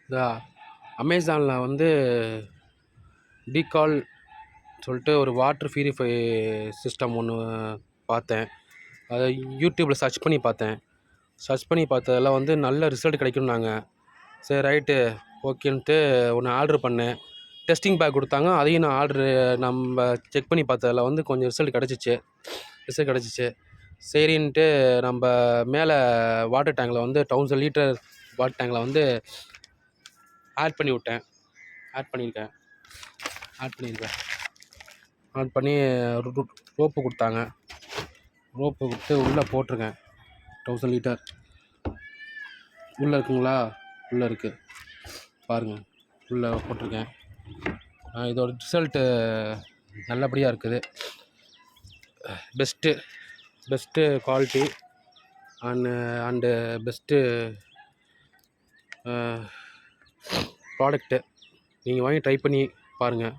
இந்த அமேசானில் வந்து டீகால் சொல்லிட்டு ஒரு வாட்டர் பியூரிஃபை சிஸ்டம் ஒன்று பார்த்தேன். அதை யூடியூப்பில் சர்ச் பண்ணி பார்த்ததில் வந்து நல்ல ரிசல்ட் கிடைக்கும்னாங்க. சரி ரைட்டு ஓகேன்ட்டு ஒன்று ஆர்டர் பண்ணேன். டெஸ்டிங் பேக் கொடுத்தாங்க. அதையும் நான் நம்ம செக் பண்ணி பார்த்ததில் வந்து கொஞ்சம் ரிசல்ட் கிடச்சிச்சு. சரின்ட்டு நம்ம மேலே வாட்டர் டேங்கில் வந்து 1000 லிட்டர் வாட்டர் டேங்கில் வந்து ஆட் பண்ணியிருக்கேன். ஆட் பண்ணி ரோப்பு கொடுத்தாங்க. ரோப்பு கொடுத்து உள்ளே போட்டிருக்கேன். 1000 லிட்டர் உள்ளே இருக்குங்களா? உள்ளே இருக்குது பாருங்கள், உள்ளே போட்டிருக்கேன். இதோட ரிசல்ட்டு நல்லபடியாக இருக்குது. Best quality and best product. நீங்கள் வாங்கி ட்ரை பண்ணி பாருங்கள்.